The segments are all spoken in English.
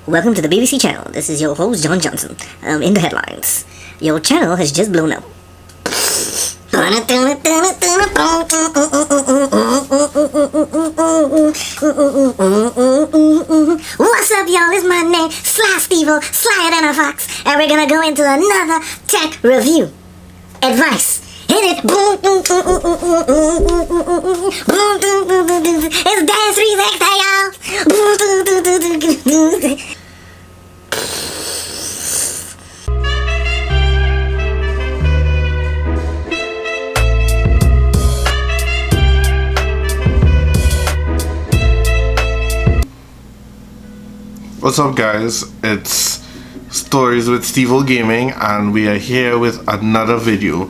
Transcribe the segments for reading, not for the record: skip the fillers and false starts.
Welcome to the BBC channel. This is your host, John Johnson. In the headlines, your channel has just blown up. What's up, y'all? It's my name, Sly Steve-O, slyer than a fox, and we're gonna go into another tech review. Advice. Hit it. It's Dance 360, y'all. What's up, guys? It's Stories with Steve-O Gaming, and we are here with another video.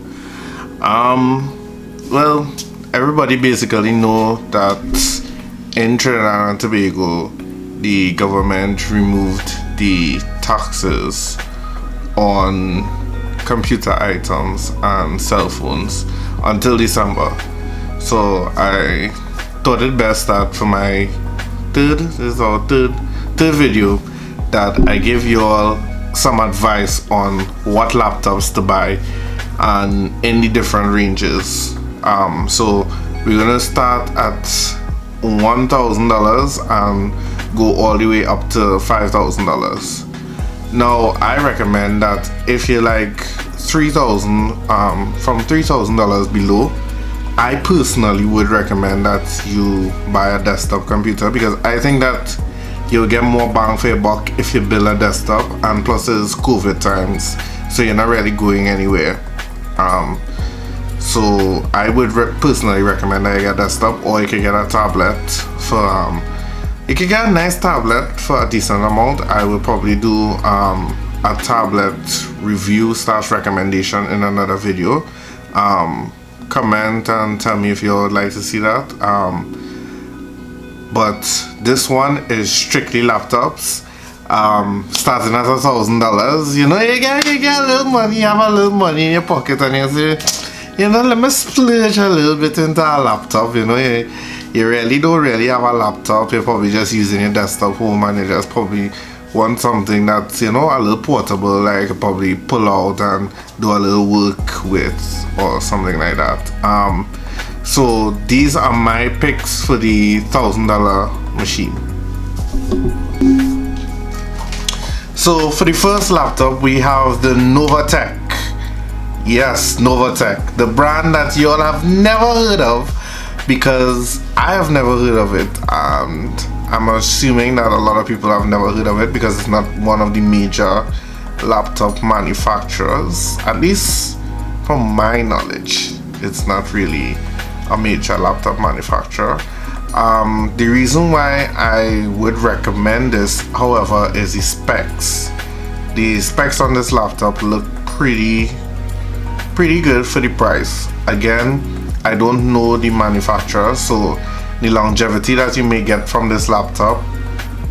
Well, everybody basically know that in Trinidad and Tobago, the government removed the taxes on computer items and cell phones until December. So I thought it best that for my third video that I give you all some advice on what laptops to buy and in the different ranges. So we're gonna start at $1,000 and go all the way up to $5,000. Now I recommend that if you like $3,000 from $3,000 below, I personally would recommend that you buy a desktop computer, because I think that you'll get more bang for your buck if you build a desktop, and plus it's COVID times, so you're not really going anywhere. So I would personally recommend that you get a desktop, or you can get a tablet for you can get a nice tablet for a decent amount. I will probably do a tablet review / recommendation in another video. Comment and tell me if you would like to see that. But this one is strictly laptops, starting at $1,000. You know, you get a little money, you have a little money in your pocket, and you say, you know, let me splurge a little bit into a laptop. You know, you really don't have a laptop. You're probably just using your desktop home, and you just probably want something that's, you know, a little portable, like you could probably pull out and do a little work with, or something like that. So these are my picks for the $1,000 machine. So for the first laptop, we have the Novatech. Yes, Novatech, the brand that you all have never heard of, because I have never heard of it, and I'm assuming that a lot of people have never heard of it because it's not one of the major laptop manufacturers. At least from my knowledge, it's not really a major laptop manufacturer. The reason why I would recommend this, however, is the specs. The specs on this laptop look pretty good for the price. Again, I don't know the manufacturer, so the longevity that you may get from this laptop,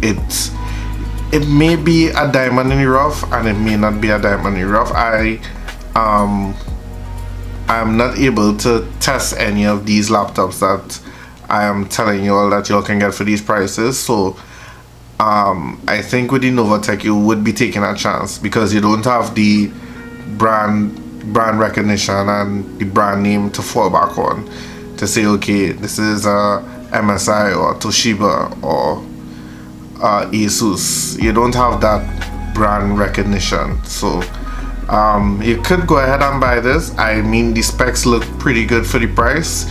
it may be a diamond in the rough, and it may not be a diamond in the rough. I'm not able to test any of these laptops that I am telling you all that you all can get for these prices. So I think with the Novatech you would be taking a chance, because you don't have the brand recognition and the brand name to fall back on to say, okay, this is a MSI or Toshiba or Asus. You don't have that brand recognition, so you could go ahead and buy this. I mean, the specs look pretty good for the price.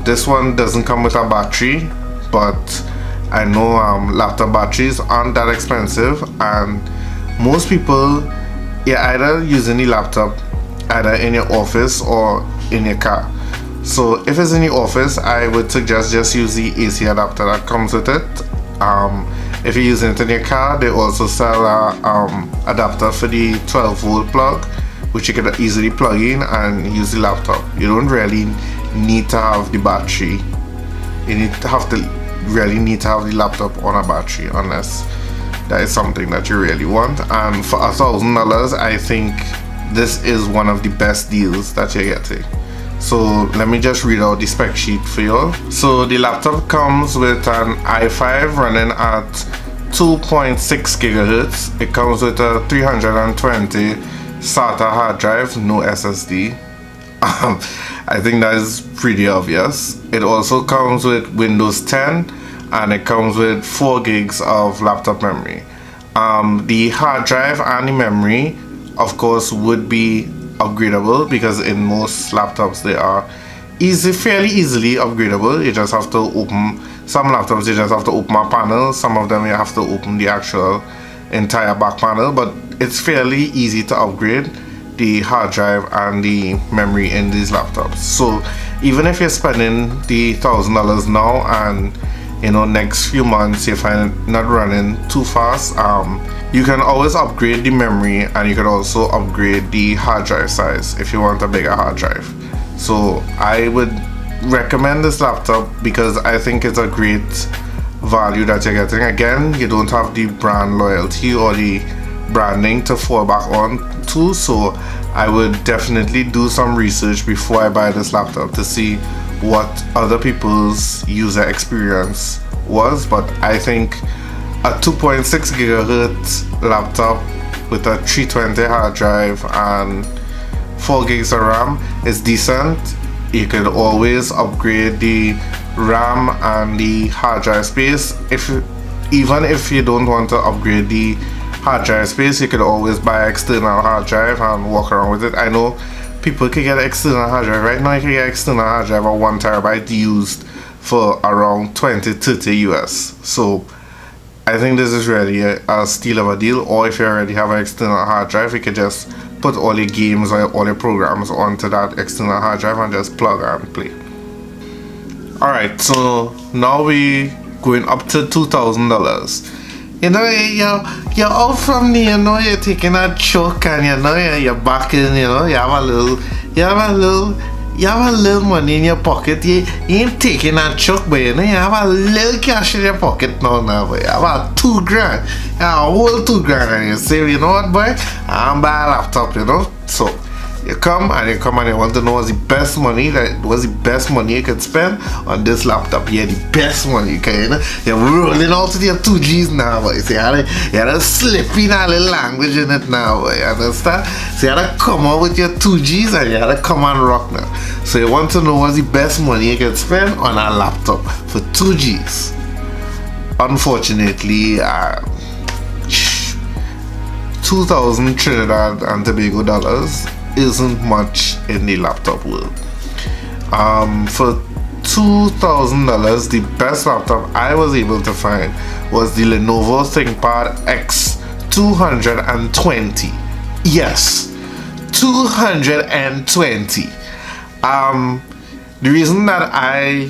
This one doesn't come with a battery, but I know laptop batteries aren't that expensive, and most people, you're either using the laptop either in your office or in your car. So if it's in your office, I would suggest just use the AC adapter that comes with it. If you're using it in your car, they also sell a adapter for the 12-volt plug, which you can easily plug in and use the laptop. You don't really need to have the battery. You really need to have the laptop on a battery, unless that is something that you really want. And for $1,000, I think this is one of the best deals that you're getting. So let me just read out the spec sheet for you all. So the laptop comes with an i5 running at 2.6 gigahertz. It comes with a 320 SATA hard drive, no SSD. I think that is pretty obvious. It also comes with Windows 10 and it comes with 4 gigs of laptop memory. The hard drive and the memory, of course, would be upgradable because in most laptops they are fairly easily upgradable. You just have to open some laptops. You just have to open a panel. Some of them you have to open the actual entire back panel, but it's fairly easy to upgrade the hard drive and the memory in these laptops. So even if you're spending the $1,000 now and next few months you find it not running too fast, you can always upgrade the memory, and you can also upgrade the hard drive size if you want a bigger hard drive. So I would recommend this laptop because I think it's a great value that you're getting. Again, you don't have the brand loyalty or the branding to fall back on to, so I would definitely do some research before I buy this laptop to see what other people's user experience was. But I think a 2.6 gigahertz laptop with a 320 hard drive and 4 gigs of RAM is decent. You could always upgrade the RAM and the hard drive space. Even if you don't want to upgrade the hard drive space, you could always buy external hard drive and walk around with it. I know people can get external hard drive. Right now you can get external hard drive of 1 terabyte used for around 20-30 US. So I think this is really a steal of a deal. Or if you already have an external hard drive, you could just put all your games or all your programs onto that external hard drive and just plug and play. Alright, so now we going up to $2,000. You're out from there, you're taking a choke and you're back in, you have a little money in your pocket. You ain't taking a choke, but you have a little cash in your pocket now, but you have a $2,000. You have a whole $2,000 and you say, you know what, boy, I'm buy a laptop, So you come and you want to know what's the best money you could spend on this laptop. Yeah, the best money, you're rolling out with your 2Gs now, boy. So you had to slip in a little language in it now, boy. You understand? So you had to come out with your 2Gs and you had to come and rock now. So you want to know what's the best money you can spend on a laptop for 2Gs. Unfortunately, 2,000 Trinidad and Tobago dollars isn't much in the laptop world. For $2,000, the best laptop I was able to find was the Lenovo ThinkPad X220. Yes, 220. The reason that I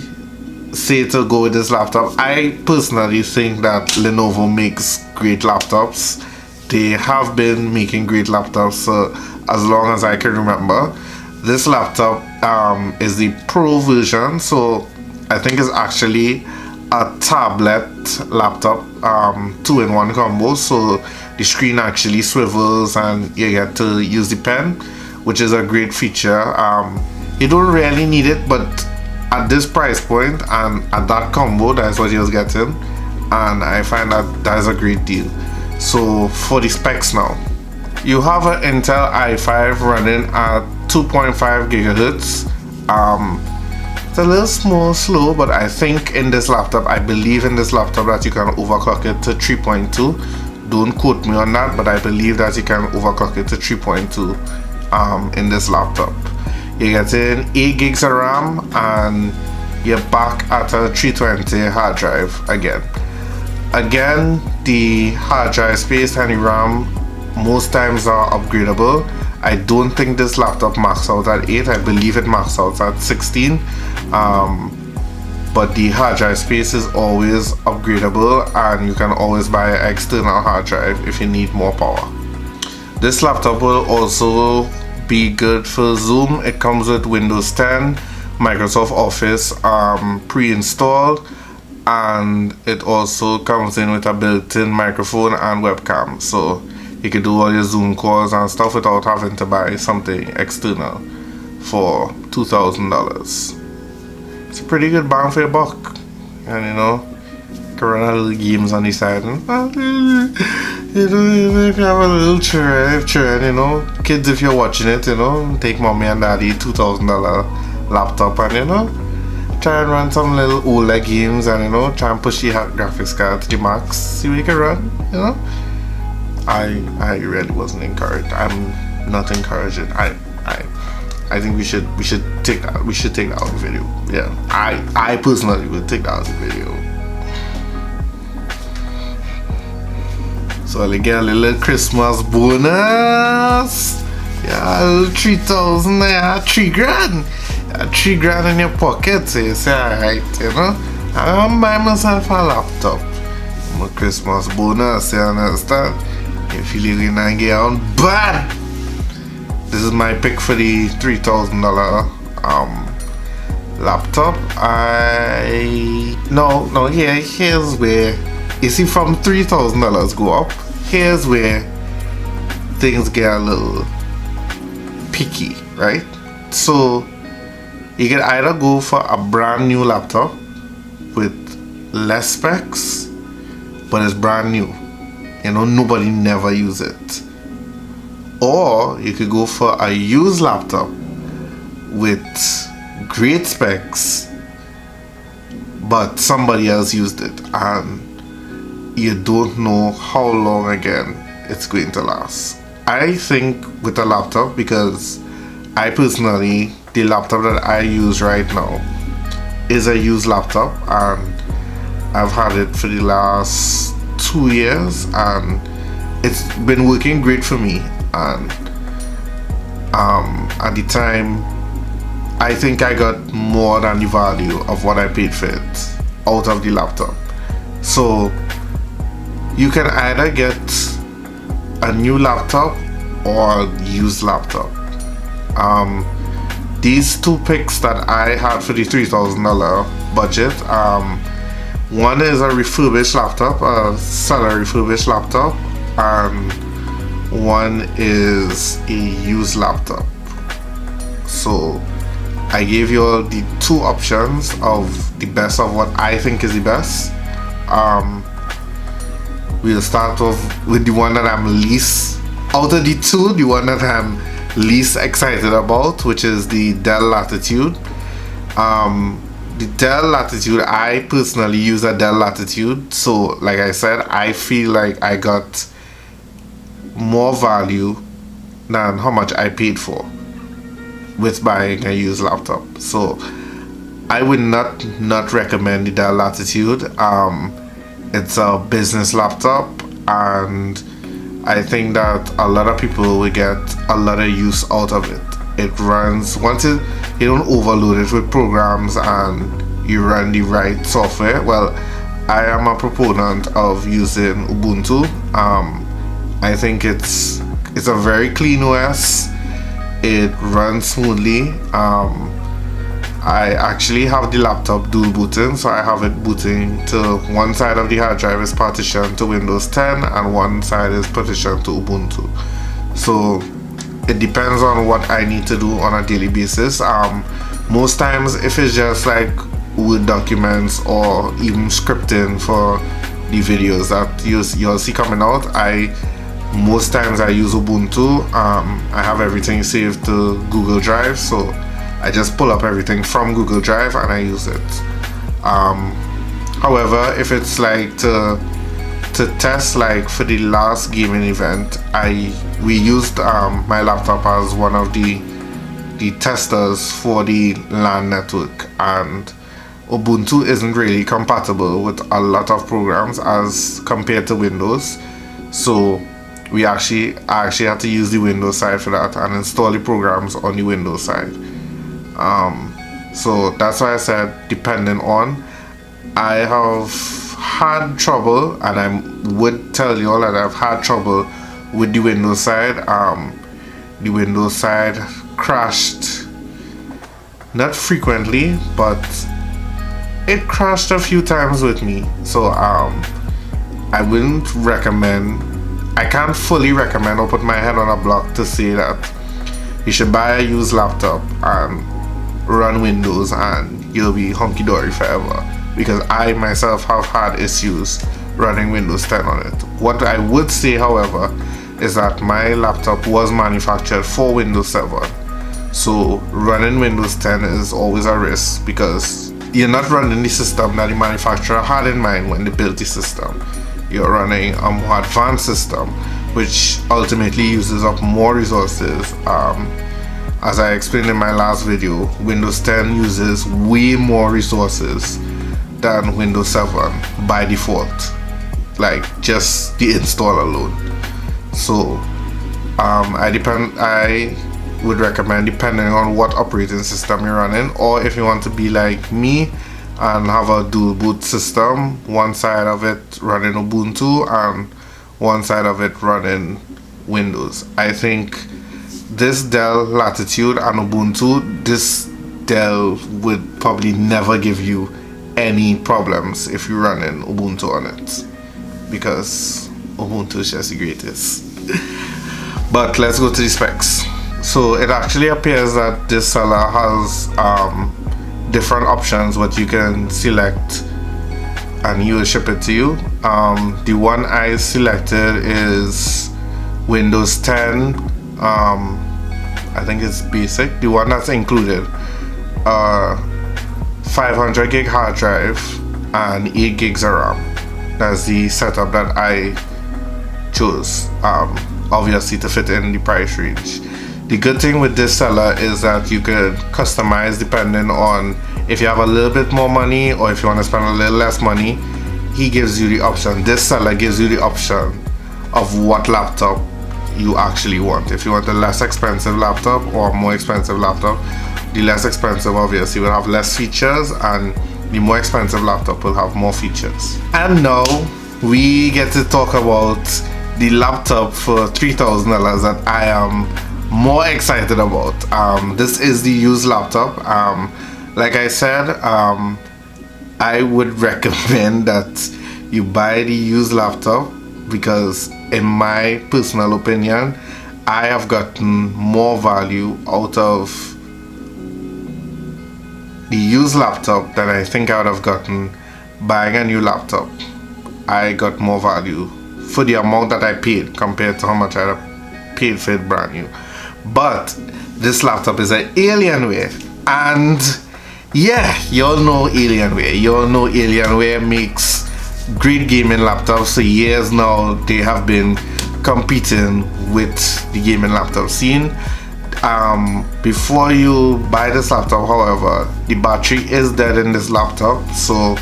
say to go with this laptop, I personally think that Lenovo makes great laptops. They have been making great laptops as long as I can remember. This laptop is the Pro version, so I think it's actually a tablet laptop, 2-in-1 combo. So the screen actually swivels and you get to use the pen, which is a great feature. You don't really need it, but at this price point and at that combo, that's what you're getting, and I find that is a great deal. So for the specs now, you have an Intel i5 running at 2.5 gigahertz. It's a little slow, but I think in this laptop, I believe in this laptop that you can overclock it to 3.2. Don't quote me on that, but I believe that you can overclock it to 3.2 in this laptop. You're getting 8 gigs of RAM and you're back at a 320 hard drive again. The hard drive space and the RAM most times are upgradable. I don't think this laptop maxes out at 8. I believe it maxes out at 16. But the hard drive space is always upgradable and you can always buy an external hard drive if you need more power. This laptop will also be good for Zoom. It comes with Windows 10, Microsoft Office pre-installed, and it also comes in with a built-in microphone and webcam, so you can do all your Zoom calls and stuff without having to buy something external for $2,000. It's a pretty good bang for your buck, and can run a little games on the side. And, you know, if you have a little children, you know, kids, if you're watching it, you know, take mommy and daddy $2,000 laptop and, you know, try and run some little OLED games and, you know, try and push the graphics card to the max. See what you can run, you know. I really wasn't encouraged. I'm not encouraging. I think we should take that out of the video. Yeah, I personally would take that out of the video. So I get a little Christmas bonus. Yeah, a little 3,000 there, 3 grand. 3 grand in your pocket, so you say, alright, you know, I'm gonna buy myself a laptop. My Christmas bonus, you understand? If you really not get on bad. This is my pick for the $3,000 laptop. Here's where you see from $3,000 go up. Here's where things get a little picky, right? So you can either go for a brand new laptop with less specs, but it's brand new. You know, nobody never use it. Or you could go for a used laptop with great specs, but somebody else used it and you don't know how long again it's going to last. I think with a laptop, because I personally, the laptop that I use right now is a used laptop and I've had it for the last 2 years and it's been working great for me. And at the time, I think I got more than the value of what I paid for it out of the laptop. So you can either get a new laptop or used laptop. These two picks that I had for the $3,000 budget, one is a refurbished laptop, a seller refurbished laptop, and one is a used laptop. So I gave you all the two options of the best of what I think is the best. We'll start off with the one that I'm least, out of the two, the one that I'm least excited about, which is the Dell Latitude. The Dell Latitude, I personally use a Dell Latitude, so like I said, I feel like I got more value than how much I paid for with buying a used laptop. So I would not recommend the Dell Latitude. It's a business laptop and I think that a lot of people will get a lot of use out of it. It runs, once you don't overload it with programs and you run the right software. Well, I am a proponent of using Ubuntu. I think it's a very clean OS. It runs smoothly. I actually have the laptop dual booting, so I have it booting to one side of the hard drive is partitioned to Windows 10 and one side is partitioned to Ubuntu. So it depends on what I need to do on a daily basis. Most times if it's just like Word documents or even scripting for the videos that you'll see coming out, most times I use Ubuntu. I have everything saved to Google Drive, so I just pull up everything from Google Drive and I use it. However, if it's like to test, like for the last gaming event, we used my laptop as one of the testers for the LAN network, and Ubuntu isn't really compatible with a lot of programs as compared to Windows. So I actually had to use the Windows side for that and install the programs on the Windows side. So that's why I said depending on. I have had trouble, and I would tell you all that I've had trouble with the Windows side. The Windows side crashed, not frequently, but it crashed a few times with me. So I wouldn't recommend, I can't fully recommend or put my head on a block to say that you should buy a used laptop and run Windows and you'll be hunky-dory forever. because I myself have had issues running Windows 10 on it. What I would say, however, is that my laptop was manufactured for Windows 7. So running Windows 10 is always a risk, because you're not running the system that the manufacturer had in mind when they built the system. You're running a more advanced system, which ultimately uses up more resources. As I explained in my last video, Windows 10 uses way more resources than Windows 7 by default, like just the install alone. So I would recommend, depending on what operating system you're running, or if you want to be like me and have a dual boot system, one side of it running Ubuntu and one side of it running Windows. I think this Dell Latitude and Ubuntu, this Dell would probably never give you any problems if you're running Ubuntu on it, because Ubuntu is just the greatest. But let's go to the specs. So it actually appears that this seller has different options what you can select, and he will ship it to you. The one I selected is Windows 10. I think it's basic. The one that's included 500 gig hard drive and 8 gigs of RAM. That's the setup that I chose, obviously to fit in the price range. The good thing with this seller is that you could customize depending on if you have a little bit more money or if you want to spend a little less money. He gives you the option. This seller gives you the option of what laptop you actually want. If you want a less expensive laptop or a more expensive laptop, the less expensive obviously will have less features, and the more expensive laptop will have more features. And now we get to talk about the laptop for $3,000 that I am more excited about. This is the used laptop. Like I said, I would recommend that you buy the used laptop, because in my personal opinion, I have gotten more value out of the used laptop than I think I would have gotten buying a new laptop. I got more value for the amount that I paid compared to how much I had paid for it brand new. But this laptop is an Alienware, and yeah, y'all know Alienware. Y'all know Alienware makes great gaming laptops. For years now, they have been competing with the gaming laptop scene. Before you buy this laptop, however, the battery is dead in this laptop, so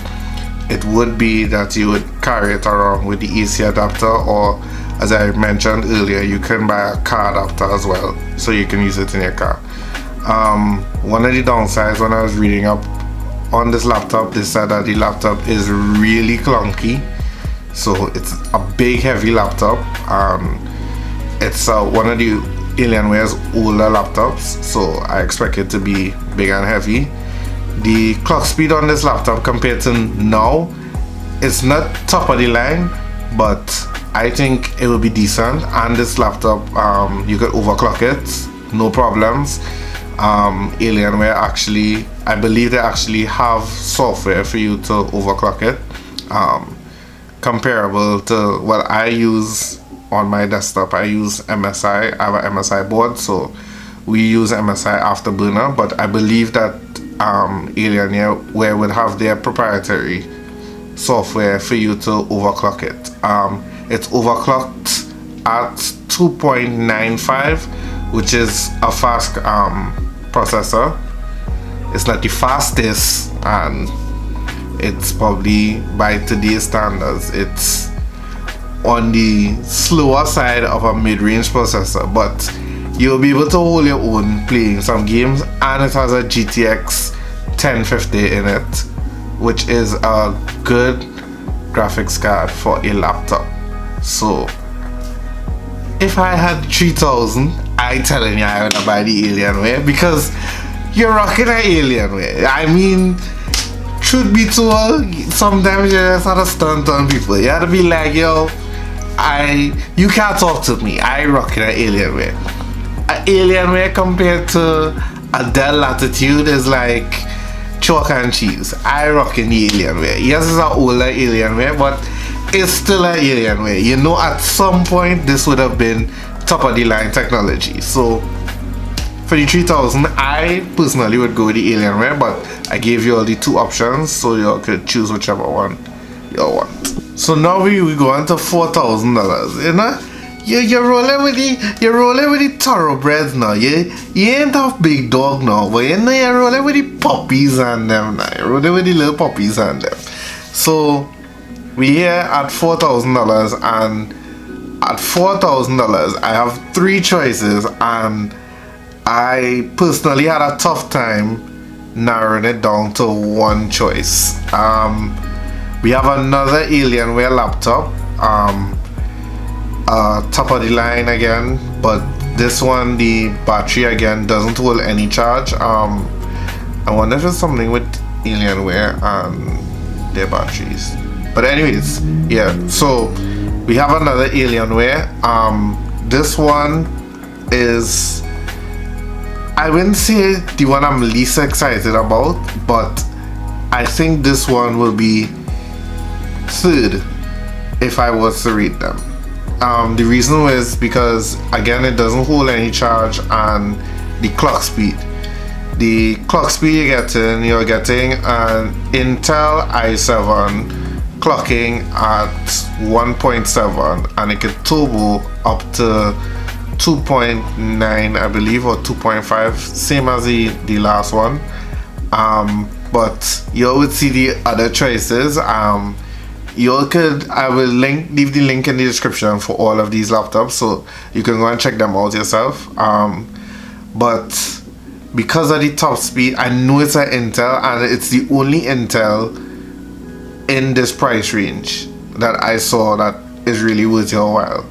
it would be that you would carry it around with the AC adapter, or as I mentioned earlier, you can buy a car adapter as well, so you can use it in your car. One of the downsides, when I was reading up on this laptop, they said that the laptop is really clunky. So it's a big heavy laptop. It's one of the Alienware's older laptops, so I expect it to be big and heavy. The clock speed on this laptop compared to now, it's not top of the line, but I think it will be decent. And this laptop, you could overclock it, no problems. Alienware actually, I believe they actually have software for you to overclock it, comparable to what I use on my desktop. I use MSI. I have an MSI board, so we use MSI Afterburner, but I believe that Alienware would have their proprietary software for you to overclock it. It's overclocked at 2.95, which is a fast processor. It's not the fastest, and it's probably, by today's standards, it's on the slower side of a mid-range processor, but you'll be able to hold your own playing some games. And it has a GTX 1050 in it, which is a good graphics card for a laptop. So if I had 3,000, I telling you I would buy the Alienware, because you're rocking an Alienware. I mean, truth be told, sometimes you just have to stunt on people. You have to be like, yo, you can't talk to me. I rocking an Alienware. An Alienware compared to a Dell Latitude is like chalk and cheese. I rocking the Alienware. Yes, it's an older Alienware, but it's still an Alienware. You know, at some point this would have been top of the line technology. So for the 3000, I personally would go with the Alienware, but I gave you all the two options so you could choose whichever one you want. So now we go on to $4,000. You know, you're rolling with the thoroughbreds now. You ain't have big dog now, but you know you're rolling with the puppies and them now. You're rolling with the little puppies and them. So we here at $4,000, and at $4,000 I have three choices, and I personally had a tough time narrowing it down to one choice. We have another Alienware laptop, top of the line again, but this one the battery again doesn't hold any charge. I wonder if it's something with Alienware and their batteries. But anyways, yeah, so we have another Alienware. This one is, I wouldn't say the one I'm least excited about, but I think this one will be third if I was to rate them. The reason is because again it doesn't hold any charge, and the clock speed. The clock speed you're getting an Intel i7 clocking at 1.7, and it could turbo up to 2.9 I believe, or 2.5, same as the last one. But you would see the other choices. You could, I will leave the link in the description for all of these laptops, so you can go and check them out yourself. But because of the top speed, I know it's an Intel, and it's the only Intel in this price range that I saw that is really worth your while.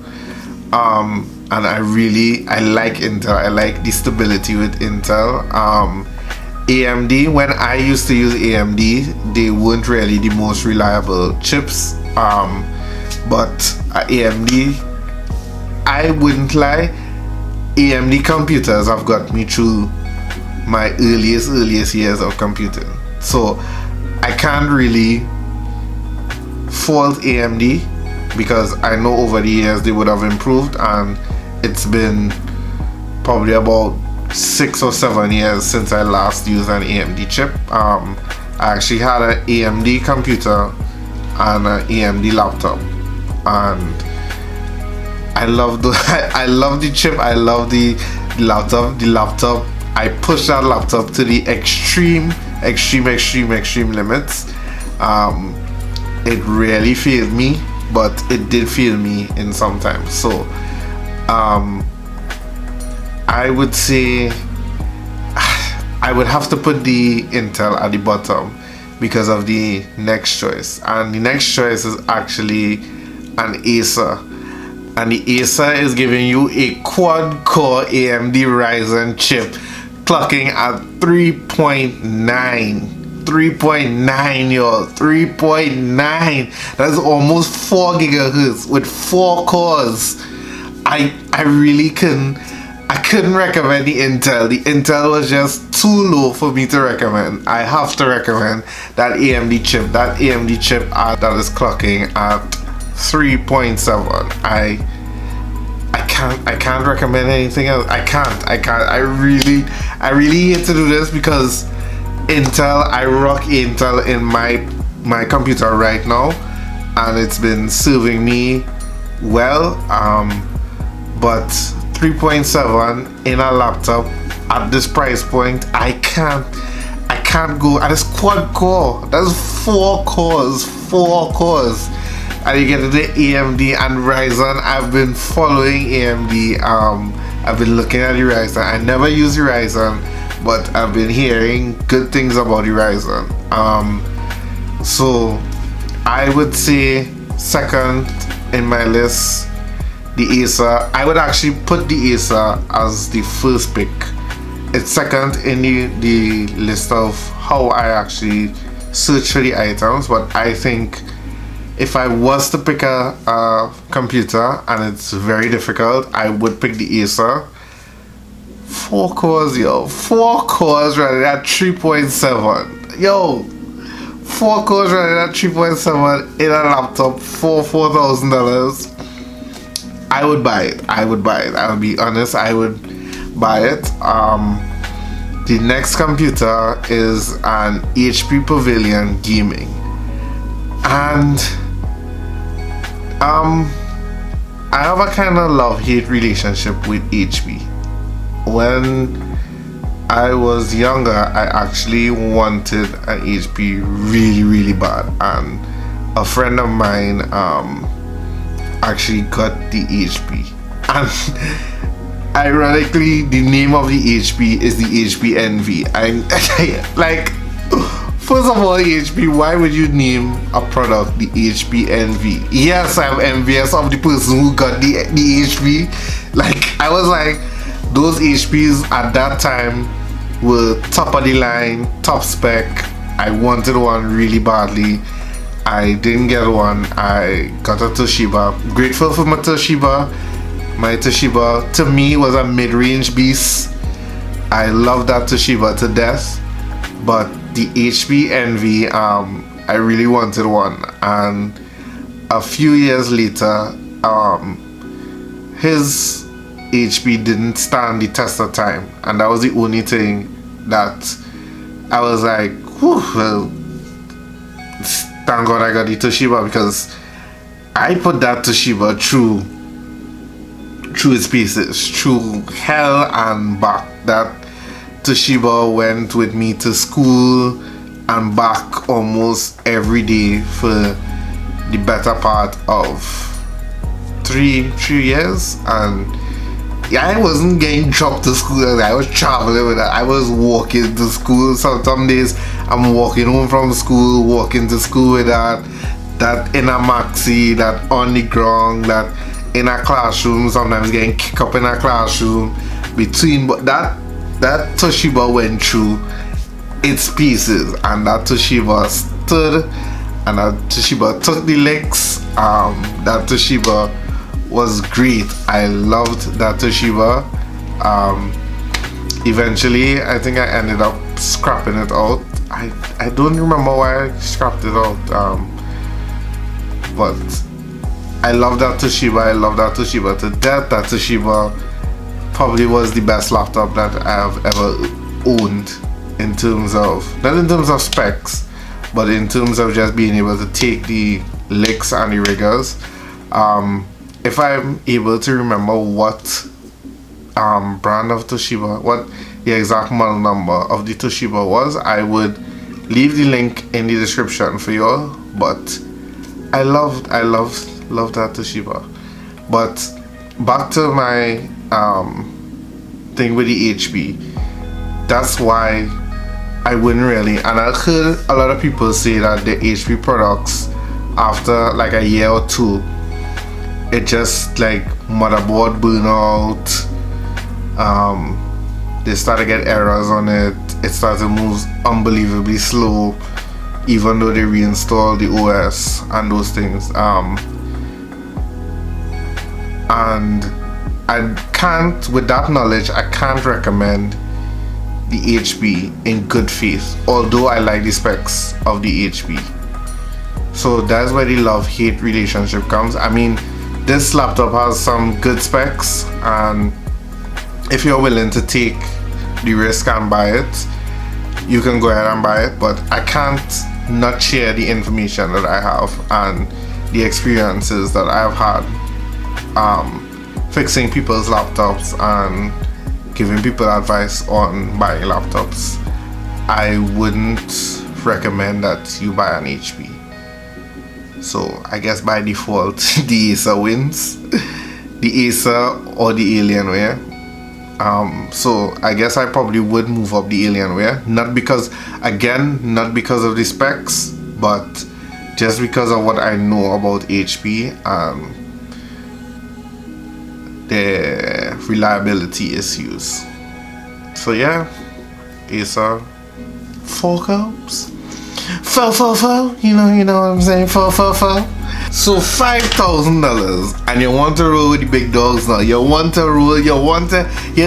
And I like Intel. I like the stability with Intel. AMD, when I used to use AMD, they weren't really the most reliable chips. But AMD, I wouldn't lie, AMD computers have got me through my earliest years of computing. So I can't really fault AMD, because I know over the years they would have improved, and it's been probably about 6 or 7 years since I last used an AMD chip. I actually had an AMD computer and an AMD laptop, and I love the chip, I love the laptop. I pushed that laptop to the extreme limits. It really failed me, but it did fail me in some times. So I would say I would have to put the Intel at the bottom because of the next choice, and the next choice is actually an Acer, and the Acer is giving you a quad-core AMD Ryzen chip clocking at 3.9, y'all. 3.9. That's almost 4 gigahertz with 4 cores. I couldn't recommend the Intel. The Intel was just too low for me to recommend. I have to recommend that AMD chip. That AMD chip that is clocking at 3.7. I can't recommend anything else. I can't. I really hate to do this, because Intel, I rock Intel in my computer right now, and it's been serving me well. But 3.7 in a laptop at this price point, I can't go. And it's quad core. That's 4 cores. And you get the AMD and Ryzen. I've been following AMD. I've been looking at the Ryzen. I never use the Ryzen, but I've been hearing good things about the Ryzen. So I would say second in my list, the Acer. I would actually put the Acer as the first pick. It's second in the list of how I actually search for the items, but I think if I was to pick a computer, and it's very difficult, I would pick the Acer. 4 cores, yo. 4 cores rather than 3.7. yo, 4 cores running at 3.7 in a laptop for $4,000. I would buy it. I would be honest, I would buy it. The next computer is an HP Pavilion Gaming, and I have a kind of love-hate relationship with HP. When I was younger, I actually wanted an HP really bad, and a friend of mine actually got the HP, and ironically the name of the HP is the HP Envy. I like, first of all, HP, why would you name a product the HP Envy? Yes, I'm envious of the person who got the HP. Like, I was like, those HPs at that time were top of the line, top spec. I wanted one really badly. I didn't get one. I got a Toshiba. Grateful for my Toshiba. My Toshiba, to me, was a mid-range beast. I love that Toshiba to death. But the HP Envy, I really wanted one. And a few years later, his HP didn't stand the test of time, and that was the only thing that I was like, whew, well, thank God I got the Toshiba, because I put that Toshiba through its paces, through hell and back. That Toshiba went with me to school and back almost every day for the better part of three years, and I wasn't getting dropped to school. I was traveling with it. I was walking to school. So some days I'm walking home from school, walking to school with that in a maxi, that on the ground, that in a classroom, sometimes getting kicked up in a classroom between. But that Toshiba went through its pieces, and that Toshiba stood, and that Toshiba took the licks. That Toshiba was great. I loved that Toshiba. Eventually, I think I ended up scrapping it out. I don't remember why I scrapped it out. But I love that Toshiba. I love that Toshiba to death. That Toshiba probably was the best laptop that I have ever owned, in terms of, not in terms of specs, but in terms of just being able to take the licks and the rigors. If I'm able to remember what brand of Toshiba, what the exact model number of the Toshiba was, I would leave the link in the description for you all. But I loved that Toshiba. But back to my thing with the HP. That's why I wouldn't really, and I heard a lot of people say that the HP products, after like a year or two, it just like motherboard burnout. They started to get errors on it. It started to move unbelievably slow, even though they reinstalled the OS and those things. And I can't, with that knowledge, I can't recommend the HP in good faith, although I like the specs of the HP. So that's where the love-hate relationship comes. I mean, this laptop has some good specs, and if you're willing to take the risk and buy it, you can go ahead and buy it. But I can't not share the information that I have and the experiences that I've had fixing people's laptops and giving people advice on buying laptops. I wouldn't recommend that you buy an HP. So I guess by default the Acer wins. The Acer or the Alienware. So I guess I probably would move up the Alienware. Not because of the specs, but just because of what I know about HP and their reliability issues. So yeah, Acer, 4 cups. 4, you know what I'm saying, 4. So $5,000 and you want to roll with the big dogs now. You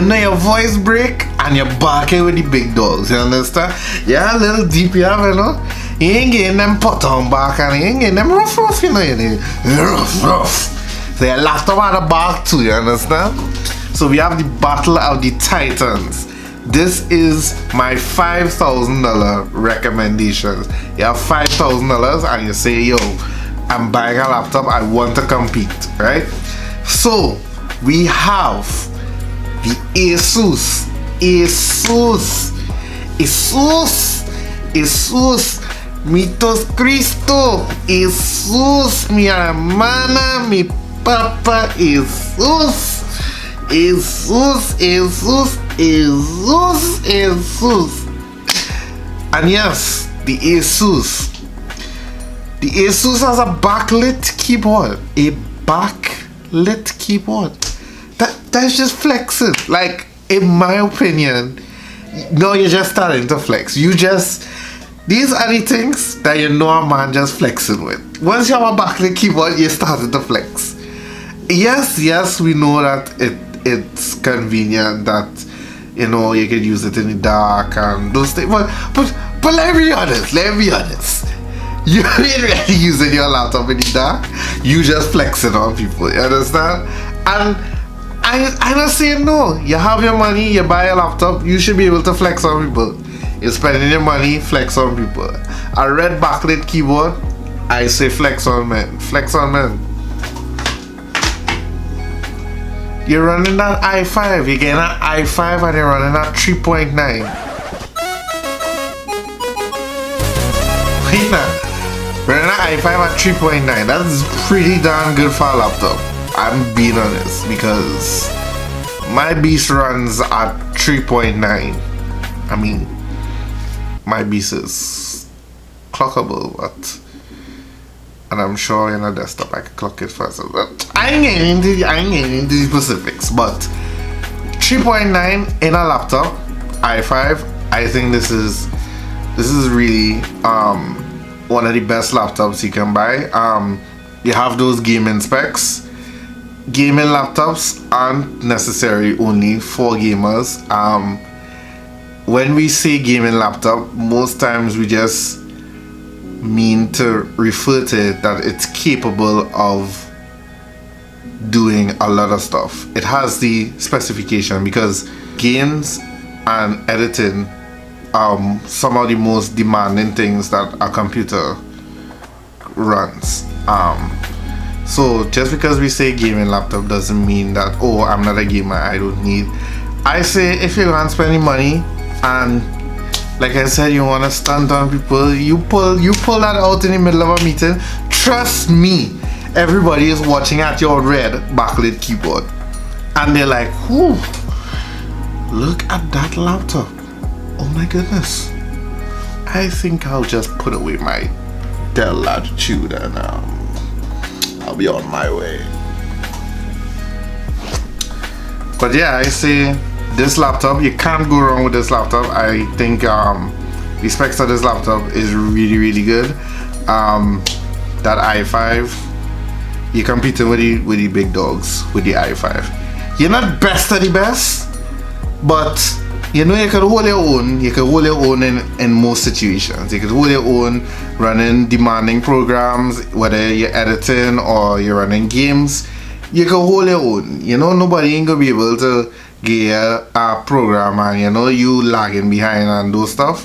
know your voice break and you're barking with the big dogs. You understand? Yeah, a little deep, you know. You ain't getting them pot on back and you ain't getting them rough, you know. You need rough. So your laptop had a bark too, you understand? So we have the Battle of the Titans. This is my $5,000 recommendations. You have $5,000 and you say, yo, I'm buying a laptop, I want to compete, right? So we have the Asus Mitos Cristo, Asus, mi hermana, mi papa, Asus. And yes, the Asus has a backlit keyboard. A backlit keyboard. That's just flexing. Like, in my opinion, no, you're just starting to flex. These are the things that you know a man just flexing with. Once you have a backlit keyboard, you're starting to flex. Yes, we know that it's convenient that, you know, you can use it in the dark and those things. But let me be honest. You ain't really using your laptop in the dark. You just flexing on people. You understand? And I don't say no. You have your money, you buy a laptop, you should be able to flex on people. You're spending your money, flex on people. A red backlit keyboard, I say flex on men. Flex on men. You're running that i5, you're getting an i5 and you're running that 3.9. Wait now. Running an i5 at 3.9, that is pretty darn good for a laptop. I'm being honest, because my beast runs at 3.9. I mean, my beast is clockable, but... And I'm sure in a desktop I can clock it faster. But I ain't getting into the specifics. But 3.9 in a laptop, i5. I think this is really one of the best laptops you can buy. You have those gaming specs. Gaming laptops aren't necessary only for gamers. When we say gaming laptop, most times we just mean to refer to it that it's capable of doing a lot of stuff. It has the specification because games and editing are some of the most demanding things that a computer runs. So just because we say gaming laptop doesn't mean that, oh, I'm not a gamer, I don't need. I say if you're gonna spend money and like I said, you want to stunt on people, you pull that out in the middle of a meeting. Trust me, everybody is watching at your red backlit keyboard and they're like, whew, look at that laptop. Oh my goodness. I think I'll just put away my Dell Latitude and I'll be on my way. But yeah, I say this laptop, you can't go wrong with this laptop. I think the specs of this laptop is really good. That i5, you're competing with the big dogs with the i5. You're not best of the best, but you know you can hold your own. You can hold your own in most situations. You can hold your own running demanding programs, whether you're editing or you're running games. You can hold your own. You know, nobody ain't gonna be able to get a program and you know you lagging behind and those stuff.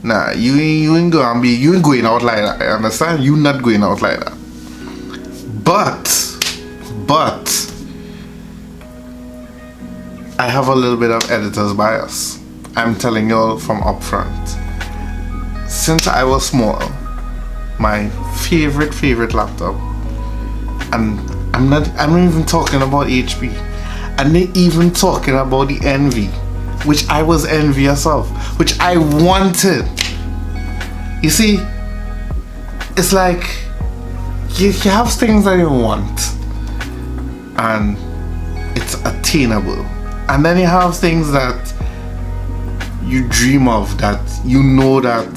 Nah, you ain't going out like that. I understand? You not going out like that. But I have a little bit of editor's bias. I'm telling y'all from up front. Since I was small, my favorite laptop, and I'm not even talking about HP. I'm not even talking about the Envy, which I was envious of, which I wanted. You see, it's like you have things that you want and it's attainable, and then you have things that you dream of that you know that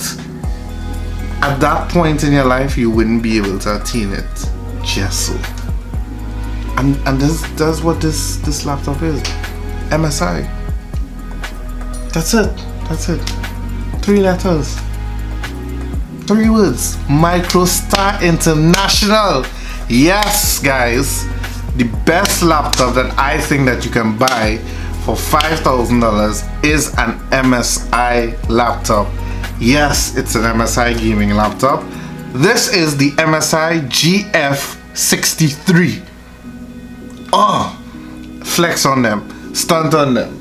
at that point in your life you wouldn't be able to attain it. Just so. And that's what this laptop is. MSI. That's it. 3 letters. 3 words. MicroStar International. Yes, guys. The best laptop that I think that you can buy for $5,000 is an MSI laptop. Yes, it's an MSI gaming laptop. This is the MSI GF63. Oh, flex on them, stunt on them.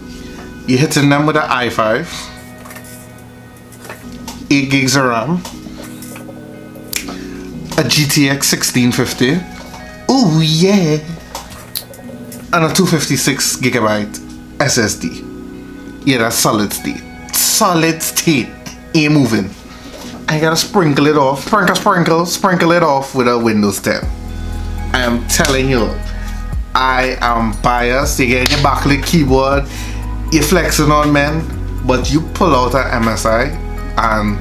You're hitting them with an i5, 8 gigs of RAM, a GTX 1650. Oh yeah, and a 256 gigabyte SSD. Yeah, that's solid state. Solid state. Ain't moving. I gotta sprinkle it off. Sprinkle it off with a Windows 10. I am telling you, I am biased. You get your backlit keyboard, you're flexing on men, but you pull out an MSI, and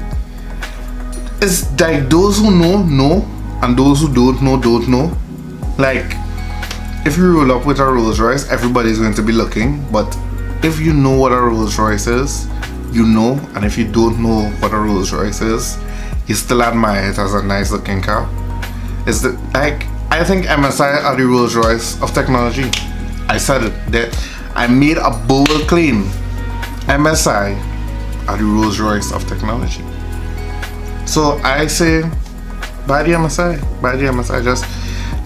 it's like those who know, and those who don't know. Like, if you roll up with a Rolls Royce, everybody's going to be looking, but if you know what a Rolls Royce is, you know, and if you don't know what a Rolls Royce is, you still admire it as a nice looking car. It's the, like, I think MSI are the Rolls Royce of technology. I said it. That I made a bold claim. MSI are the Rolls Royce of technology. So I say, buy the MSI. Just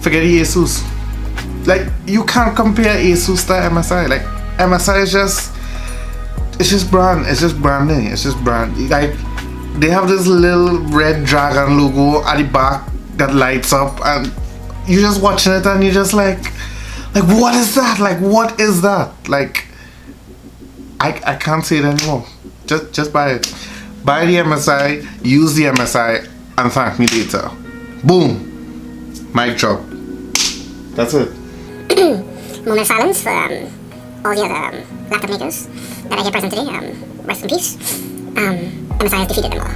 forget the Asus. Like, you can't compare Asus to MSI. Like, MSI is just, it's just brand. It's just branding. It's just brand. Like, they have this little red dragon logo at the back that lights up, and you're just watching it and you're just like what is that? Like, what is that? Like, I can't say it anymore. Just buy it. Buy the MSI, use the MSI, and thank me later. Boom. Mic drop. That's it. Moment of silence for all the other laptop makers that are here present today. Rest in peace. MSI has defeated them all.